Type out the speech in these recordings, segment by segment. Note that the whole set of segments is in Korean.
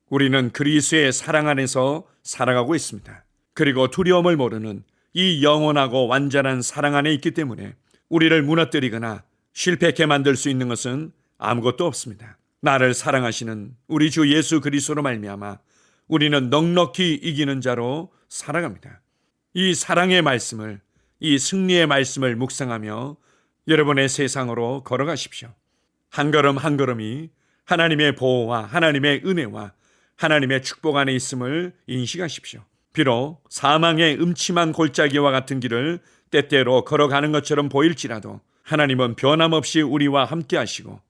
우리는 그리스도의 사랑 안에서 살아가고 있습니다. 그리고 두려움을 모르는 이 영원하고 완전한 사랑 안에 있기 때문에 우리를 무너뜨리거나 실패케 만들 수 있는 것은 아무것도 없습니다. 나를 사랑하시는 우리 주 예수 그리스도로 말미암아 우리는 넉넉히 이기는 자로 살아갑니다. 이 사랑의 말씀을, 이 승리의 말씀을 묵상하며 여러분의 세상으로 걸어가십시오. 한 걸음 한 걸음이 하나님의 보호와 하나님의 은혜와 하나님의 축복 안에 있음을 인식하십시오. 비록 사망의 음침한 골짜기와 같은 길을 때때로 걸어가는 것처럼 보일지라도 하나님은 변함없이 우리와 함께 하시고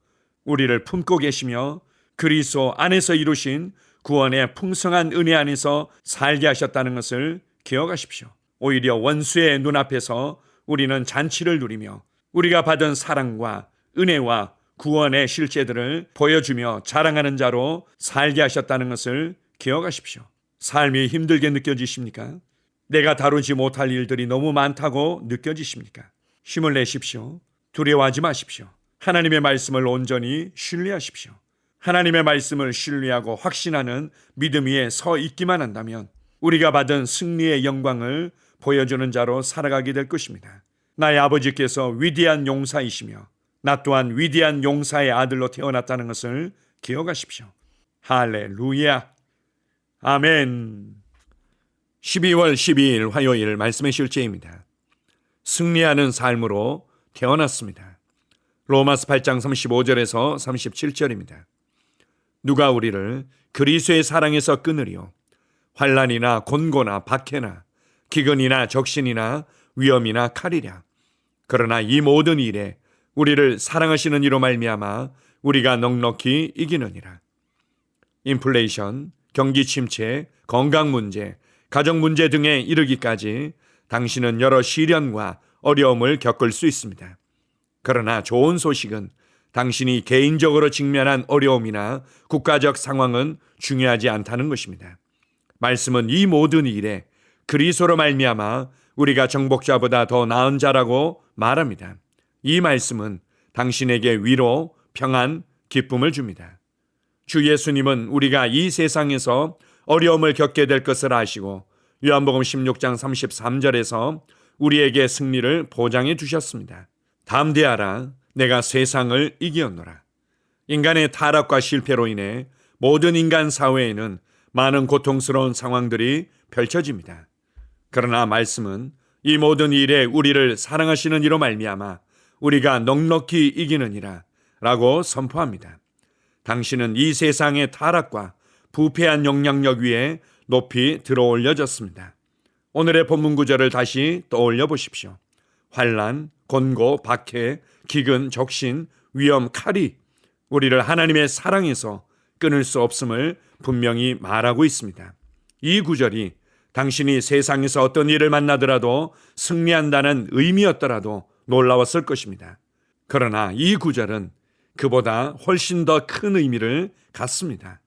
우리를 품고 계시며 그리스도 안에서 이루신 구원의 풍성한 은혜 안에서 살게 하셨다는 것을 기억하십시오. 오히려 원수의 눈앞에서 우리는 잔치를 누리며 우리가 받은 사랑과 은혜와 구원의 실제들을 보여주며 자랑하는 자로 살게 하셨다는 것을 기억하십시오. 삶이 힘들게 느껴지십니까? 내가 다루지 못할 일들이 너무 많다고 느껴지십니까? 힘을 내십시오. 두려워하지 마십시오. 하나님의 말씀을 온전히 신뢰하십시오. 하나님의 말씀을 신뢰하고 확신하는 믿음 위에 서 있기만 한다면 우리가 받은 승리의 영광을 보여주는 자로 살아가게 될 것입니다. 나의 아버지께서 위대한 용사이시며 나 또한 위대한 용사의 아들로 태어났다는 것을 기억하십시오. 할렐루야. 아멘. 12월 12일 화요일 말씀의 실제입니다. 승리하는 삶으로 태어났습니다. 로마서 8장 35절에서 37절입니다. 누가 우리를 그리스도의 사랑에서 끊으리요? 환난이나 곤고나 박해나 기근이나 적신이나 위험이나 칼이랴. 그러나 이 모든 일에 우리를 사랑하시는 이로 말미암아 우리가 넉넉히 이기느니라. 인플레이션, 경기 침체, 건강 문제, 가정 문제 등에 이르기까지 당신은 여러 시련과 어려움을 겪을 수 있습니다. 그러나 좋은 소식은 당신이 개인적으로 직면한 어려움이나 국가적 상황은 중요하지 않다는 것입니다. 말씀은 이 모든 일에 그리스도로 말미암아 우리가 정복자보다 더 나은 자라고 말합니다. 이 말씀은 당신에게 위로, 평안, 기쁨을 줍니다. 주 예수님은 우리가 이 세상에서 어려움을 겪게 될 것을 아시고 요한복음 16장 33절에서 우리에게 승리를 보장해 주셨습니다. 담대하라, 내가 세상을 이기었노라. 인간의 타락과 실패로 인해 모든 인간 사회에는 많은 고통스러운 상황들이 펼쳐집니다. 그러나 말씀은 이 모든 일에 우리를 사랑하시는 이로 말미암아 우리가 넉넉히 이기느니라 라고 선포합니다. 당신은 이 세상의 타락과 부패한 영향력 위에 높이 들어올려졌습니다. 오늘의 본문 구절을 다시 떠올려 보십시오. 환난, 곤고, 박해, 기근, 적신, 위험, 칼이 우리를 하나님의 사랑에서 끊을 수 없음을 분명히 말하고 있습니다. 이 구절이 당신이 세상에서 어떤 일을 만나더라도 승리한다는 의미였더라도 놀라웠을 것입니다. 그러나 이 구절은 그보다 훨씬 더 큰 의미를 갖습니다.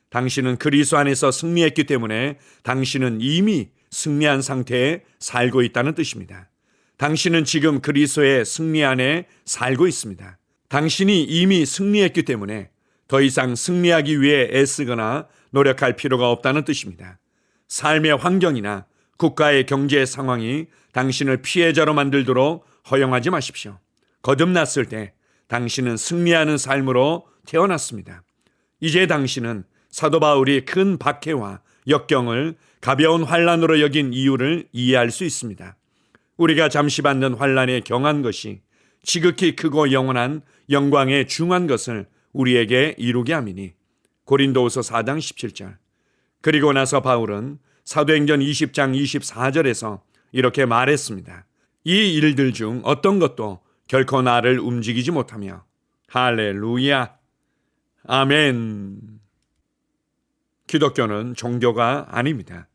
당신은 그리스도 안에서 승리했기 때문에 당신은 이미 승리한 상태에 살고 있다는 뜻입니다. 당신은 지금 그리스도의 승리 안에 살고 있습니다. 당신이 이미 승리했기 때문에 더 이상 승리하기 위해 애쓰거나 노력할 필요가 없다는 뜻입니다. 삶의 환경이나 국가의 경제 상황이 당신을 피해자로 만들도록 허용하지 마십시오. 거듭났을 때 당신은 승리하는 삶으로 태어났습니다. 이제 당신은 사도 바울이 큰 박해와 역경을 가벼운 환난으로 여긴 이유를 이해할 수 있습니다. 우리가 잠시 받는 환난에 경한 것이 지극히 크고 영원한 영광에 중한 것을 우리에게 이루게 함이니. 고린도후서 4장 17절. 그리고 나서 바울은 사도행전 20장 24절에서 이렇게 말했습니다. 이 일들 중 어떤 것도 결코 나를 움직이지 못하며. 할렐루야. 아멘. 기독교는 종교가 아닙니다.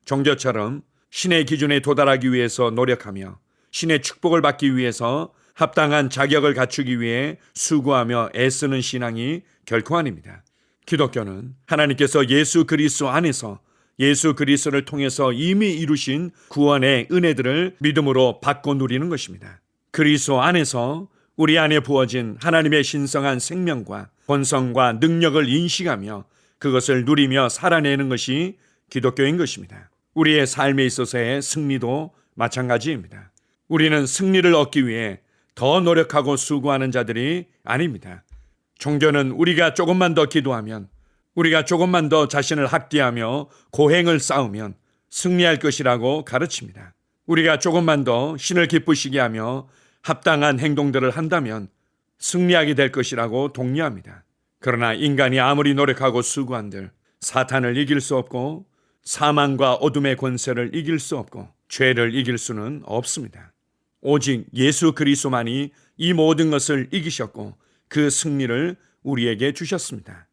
종교처럼 신의 기준에 도달하기 위해서 노력하며 신의 축복을 받기 위해서 합당한 자격을 갖추기 위해 수고하며 애쓰는 신앙이 결코 아닙니다. 기독교는 하나님께서 예수 그리스도 안에서 예수 그리스도를 통해서 이미 이루신 구원의 은혜들을 믿음으로 받고 누리는 것입니다. 그리스도 안에서 우리 안에 부어진 하나님의 신성한 생명과 본성과 능력을 인식하며 그것을 누리며 살아내는 것이 기독교인 것입니다. 우리의 삶에 있어서의 승리도 마찬가지입니다. 우리는 승리를 얻기 위해 더 노력하고 수고하는 자들이 아닙니다. 종교는 우리가 조금만 더 기도하면, 우리가 조금만 더 자신을 학대하며 고행을 쌓으면 승리할 것이라고 가르칩니다. 우리가 조금만 더 신을 기쁘시게 하며 합당한 행동들을 한다면 승리하게 될 것이라고 독려합니다. 그러나 인간이 아무리 노력하고 수고한들 사탄을 이길 수 없고 사망과 어둠의 권세를 이길 수 없고 죄를 이길 수는 없습니다. 오직 예수 그리스도만이 이 모든 것을 이기셨고 그 승리를 우리에게 주셨습니다.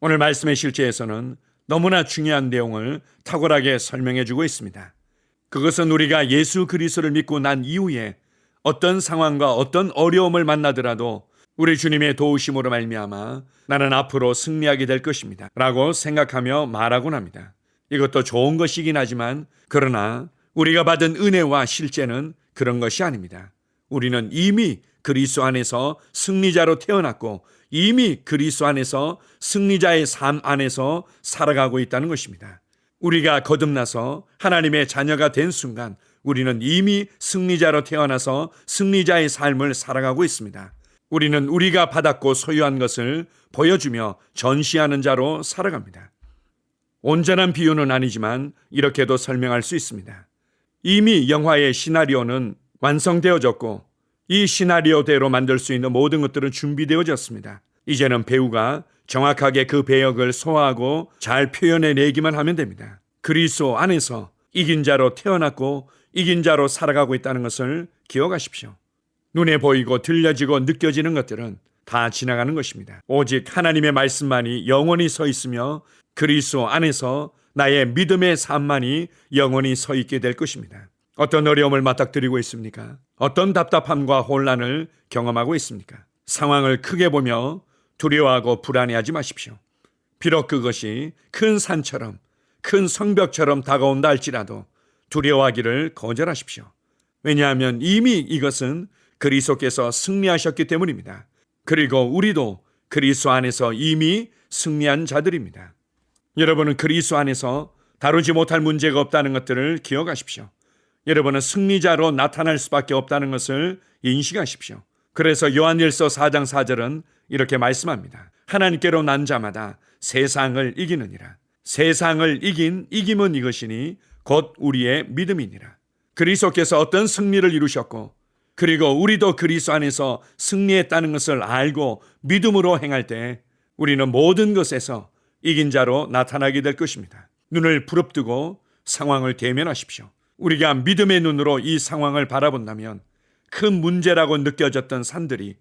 오늘 말씀의 실제에서는 너무나 중요한 내용을 탁월하게 설명해 주고 있습니다. 그것은 우리가 예수 그리스도를 믿고 난 이후에 어떤 상황과 어떤 어려움을 만나더라도 우리 주님의 도우심으로 말미암아 나는 앞으로 승리하게 될 것입니다 라고 생각하며 말하곤 합니다. 이것도 좋은 것이긴 하지만 그러나 우리가 받은 은혜와 실제는 그런 것이 아닙니다. 우리는 이미 그리스도 안에서 승리자로 태어났고 이미 그리스도 안에서 승리자의 삶 안에서 살아가고 있다는 것입니다. 우리가 거듭나서 하나님의 자녀가 된 순간 우리는 이미 승리자로 태어나서 승리자의 삶을 살아가고 있습니다. 우리는 우리가 받았고 소유한 것을 보여주며 전시하는 자로 살아갑니다. 온전한 비유는 아니지만 이렇게도 설명할 수 있습니다. 이미 영화의 시나리오는 완성되어졌고 이 시나리오대로 만들 수 있는 모든 것들은 준비되어졌습니다. 이제는 배우가 정확하게 그 배역을 소화하고 잘 표현해내기만 하면 됩니다. 그리스도 안에서 이긴 자로 태어났고 이긴 자로 살아가고 있다는 것을 기억하십시오. 눈에 보이고 들려지고 느껴지는 것들은 다 지나가는 것입니다. 오직 하나님의 말씀만이 영원히 서 있으며 그리스도 안에서 나의 믿음의 삶만이 영원히 서 있게 될 것입니다. 어떤 어려움을 맞닥뜨리고 있습니까? 어떤 답답함과 혼란을 경험하고 있습니까? 상황을 크게 보며 두려워하고 불안해하지 마십시오. 비록 그것이 큰 산처럼 큰 성벽처럼 다가온다 할지라도 두려워하기를 거절하십시오. 왜냐하면 이미 이것은 그리스도께서 승리하셨기 때문입니다. 그리고 우리도 그리스도 안에서 이미 승리한 자들입니다. 여러분은 그리스도 안에서 다루지 못할 문제가 없다는 것들을 기억하십시오. 여러분은 승리자로 나타날 수밖에 없다는 것을 인식하십시오. 그래서 요한일서 4장 4절은 이렇게 말씀합니다. 하나님께로 난 자마다 세상을 이기느니라. 세상을 이긴 이김은 이것이니 곧 우리의 믿음이니라. 그리스도께서 어떤 승리를 이루셨고 그리고 우리도 그리스도 안에서 승리했다는 것을 알고 믿음으로 행할 때 우리는 모든 것에서 이긴 자로 나타나게 될 것입니다. 눈을 부릅뜨고 상황을 대면하십시오. 우리가 믿음의 눈으로 이 상황을 바라본다면 큰 문제라고 느껴졌던 산들이,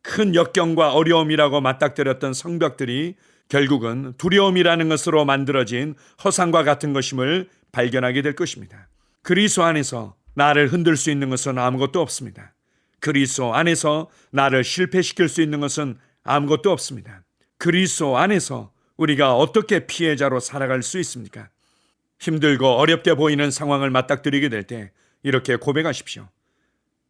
큰 역경과 어려움이라고 맞닥뜨렸던 성벽들이 결국은 두려움이라는 것으로 만들어진 허상과 같은 것임을 발견하게 될 것입니다. 그리스도 안에서 나를 흔들 수 있는 것은 아무것도 없습니다. 그리스도 안에서 나를 실패시킬 수 있는 것은 아무것도 없습니다. 그리스도 안에서 우리가 어떻게 피해자로 살아갈 수 있습니까? 힘들고 어렵게 보이는 상황을 맞닥뜨리게 될 때 이렇게 고백하십시오.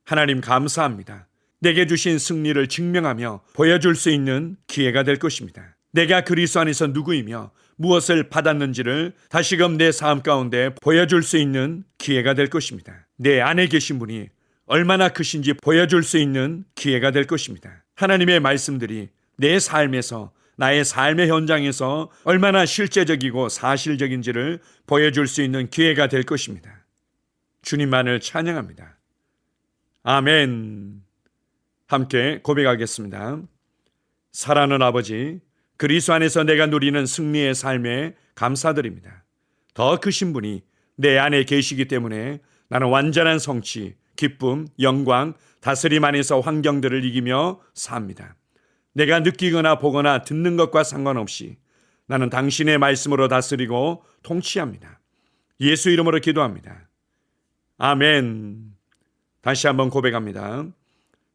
하나님 감사합니다. 내게 주신 승리를 증명하며 보여줄 수 있는 기회가 될 것입니다. 내가 그리스도 안에서 누구이며 무엇을 받았는지를 다시금 내 삶 가운데 보여줄 수 있는 기회가 될 것입니다. 내 안에 계신 분이 얼마나 크신지 보여줄 수 있는 기회가 될 것입니다. 하나님의 말씀들이 내 삶에서, 나의 삶의 현장에서 얼마나 실제적이고 사실적인지를 보여줄 수 있는 기회가 될 것입니다. 주님만을 찬양합니다. 아멘. 함께 고백하겠습니다. 사랑하는 아버지, 그리스도 안에서 내가 누리는 승리의 삶에 감사드립니다. 더 크신 분이 내 안에 계시기 때문에 나는 완전한 성취, 기쁨, 영광, 다스림 안에서 환경들을 이기며 삽니다. 내가 느끼거나 보거나 듣는 것과 상관없이 나는 당신의 말씀으로 다스리고 통치합니다. 예수 이름으로 기도합니다. 아멘. 다시 한번 고백합니다.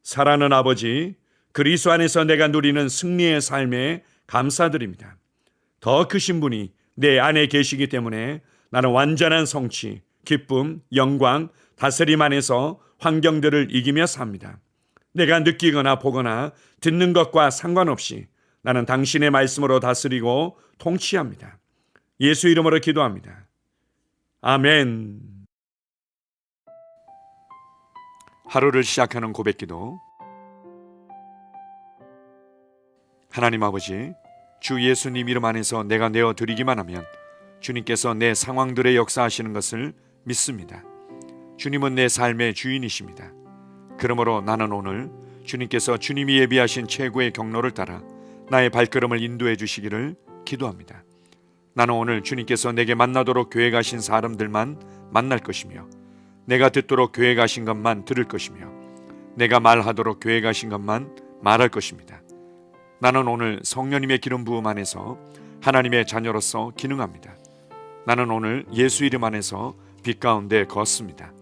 사랑하는 아버지, 그리스도 안에서 내가 누리는 승리의 삶에 감사드립니다. 더 크신 분이 내 안에 계시기 때문에 나는 완전한 성취, 기쁨, 영광, 다스림 안에서 환경들을 이기며 삽니다. 내가 느끼거나 보거나 듣는 것과 상관없이 나는 당신의 말씀으로 다스리고 통치합니다. 예수 이름으로 기도합니다. 아멘. 하루를 시작하는 고백기도. 하나님 아버지, 주 예수님 이름 안에서 내가 내어드리기만 하면 주님께서 내 상황들에 역사하시는 것을 믿습니다. 주님은 내 삶의 주인이십니다. 그러므로 나는 오늘 주님께서 주님이 예비하신 최고의 경로를 따라 나의 발걸음을 인도해 주시기를 기도합니다. 나는 오늘 주님께서 내게 만나도록 계획하신 사람들만 만날 것이며, 내가 듣도록 계획하신 것만 들을 것이며, 내가 말하도록 계획하신 것만 말할 것입니다. 나는 오늘 성령님의 기름 부음 안에서 하나님의 자녀로서 기능합니다. 나는 오늘 예수 이름 안에서 빛 가운데 걷습니다.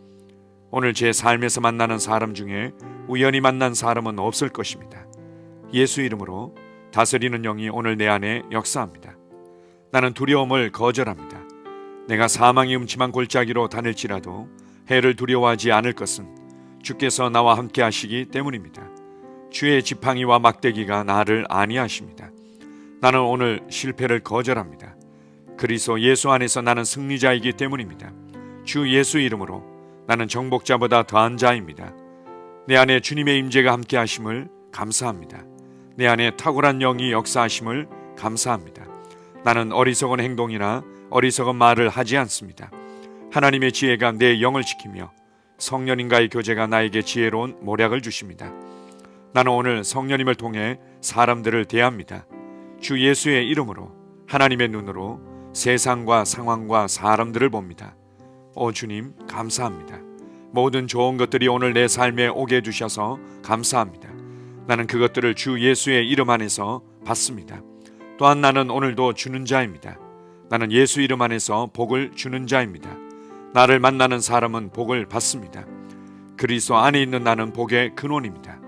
오늘 제 삶에서 만나는 사람 중에 우연히 만난 사람은 없을 것입니다. 예수 이름으로 다스리는 영이 오늘 내 안에 역사합니다. 나는 두려움을 거절합니다. 내가 사망의 음침한 골짜기로 다닐지라도 해를 두려워하지 않을 것은 주께서 나와 함께 하시기 때문입니다. 주의 지팡이와 막대기가 나를 안위하십니다. 나는 오늘 실패를 거절합니다. 그리스도 예수 안에서 나는 승리자이기 때문입니다. 주 예수 이름으로 나는 정복자보다 더한 자입니다. 내 안에 주님의 임재가 함께 하심을 감사합니다. 내 안에 탁월한 영이 역사하심을 감사합니다. 나는 어리석은 행동이나 어리석은 말을 하지 않습니다. 하나님의 지혜가 내 영을 지키며 성령님과의 교제가 나에게 지혜로운 모략을 주십니다. 나는 오늘 성령님을 통해 사람들을 대합니다. 주 예수의 이름으로 하나님의 눈으로 세상과 상황과 사람들을 봅니다. 오 주님, 감사합니다. 모든 좋은 것들이 오늘 내 삶에 오게 해주셔서 감사합니다. 나는 그것들을 주 예수의 이름 안에서 받습니다. 또한 나는 오늘도 주는 자입니다. 나는 예수 이름 안에서 복을 주는 자입니다. 나를 만나는 사람은 복을 받습니다. 그리스도 안에 있는 나는 복의 근원입니다.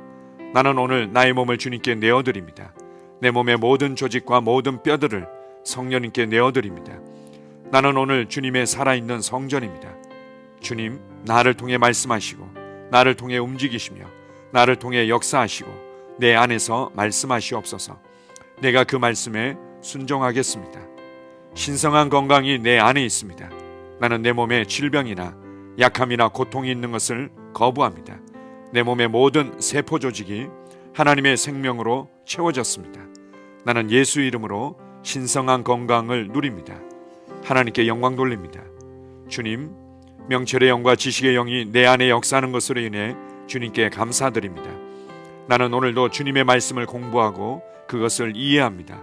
나는 오늘 나의 몸을 주님께 내어드립니다. 내 몸의 모든 조직과 모든 뼈들을 성령님께 내어드립니다. 나는 오늘 주님의 살아있는 성전입니다. 주님, 나를 통해 말씀하시고 나를 통해 움직이시며 나를 통해 역사하시고 내 안에서 말씀하시옵소서. 내가 그 말씀에 순종하겠습니다. 신성한 건강이 내 안에 있습니다. 나는 내 몸에 질병이나 약함이나 고통이 있는 것을 거부합니다. 내 몸의 모든 세포 조직이 하나님의 생명으로 채워졌습니다. 나는 예수 이름으로 신성한 건강을 누립니다. 하나님께 영광 돌립니다. 주님, 명철의 영과 지식의 영이 내 안에 역사하는 것으로 인해 주님께 감사드립니다. 나는 오늘도 주님의 말씀을 공부하고 그것을 이해합니다.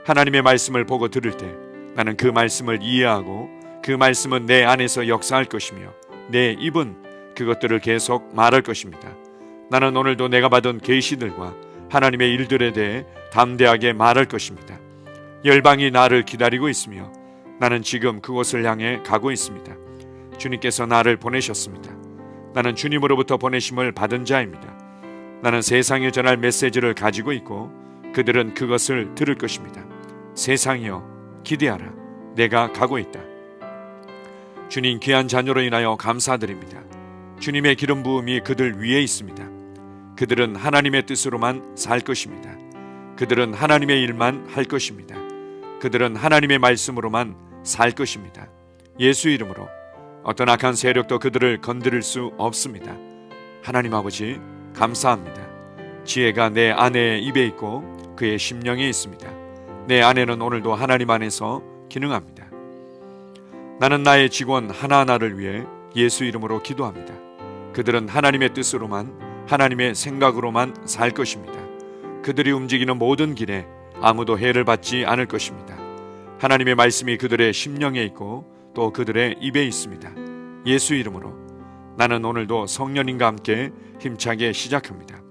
하나님의 말씀을 보고 들을 때 나는 그 말씀을 이해하고 그 말씀은 내 안에서 역사할 것이며 내 입은 그것들을 계속 말할 것입니다. 나는 오늘도 내가 받은 계시들과 하나님의 일들에 대해 담대하게 말할 것입니다. 열방이 나를 기다리고 있으며 나는 지금 그곳을 향해 가고 있습니다. 주님께서 나를 보내셨습니다. 나는 주님으로부터 보내심을 받은 자입니다. 나는 세상에 전할 메시지를 가지고 있고 그들은 그것을 들을 것입니다. 세상이여, 기대하라. 내가 가고 있다. 주님, 귀한 자녀로 인하여 감사드립니다. 주님의 기름 부음이 그들 위에 있습니다. 그들은 하나님의 뜻으로만 살 것입니다. 그들은 하나님의 일만 할 것입니다. 그들은 하나님의 말씀으로만 살 것입니다. 예수 이름으로 어떤 악한 세력도 그들을 건드릴 수 없습니다. 하나님 아버지, 감사합니다. 지혜가 내 아내의 입에 있고 그의 심령에 있습니다. 내 아내는 오늘도 하나님 안에서 기능합니다. 나는 나의 직원 하나하나를 위해 예수 이름으로 기도합니다. 그들은 하나님의 뜻으로만, 하나님의 생각으로만 살 것입니다. 그들이 움직이는 모든 길에 아무도 해를 받지 않을 것입니다. 하나님의 말씀이 그들의 심령에 있고 또 그들의 입에 있습니다. 예수 이름으로 나는 오늘도 성령님과 함께 힘차게 시작합니다.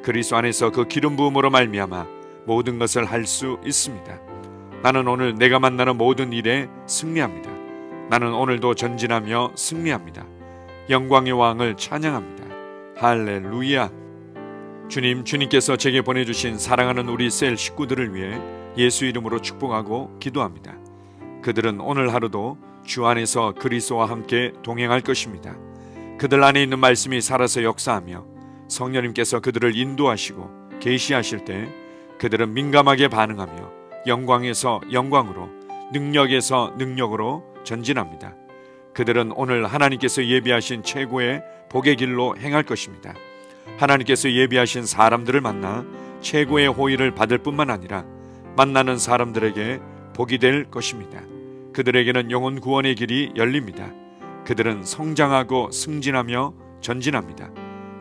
그리스도 안에서 그 기름 부음으로 말미암아 모든 것을 할 수 있습니다. 나는 오늘 내가 만나는 모든 일에 승리합니다. 나는 오늘도 전진하며 승리합니다. 영광의 왕을 찬양합니다. 할렐루야. 주님, 주님께서 제게 보내주신 사랑하는 우리 셀 식구들을 위해 예수 이름으로 축복하고 기도합니다. 그들은 오늘 하루도 주 안에서 그리스도와 함께 동행할 것입니다. 그들 안에 있는 말씀이 살아서 역사하며 성령님께서 그들을 인도하시고 계시하실 때 그들은 민감하게 반응하며 영광에서 영광으로, 능력에서 능력으로 전진합니다. 그들은 오늘 하나님께서 예비하신 최고의 복의 길로 행할 것입니다. 하나님께서 예비하신 사람들을 만나 최고의 호의를 받을 뿐만 아니라 만나는 사람들에게 복이 될 것입니다. 그들에게는 영혼 구원의 길이 열립니다. 그들은 성장하고 승진하며 전진합니다.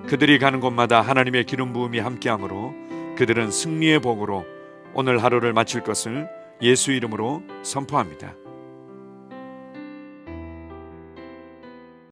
그들이 가는 곳마다 하나님의 기름 부음이 함께하므로 그들은 승리의 복으로 오늘 하루를 마칠 것을 예수 이름으로 선포합니다.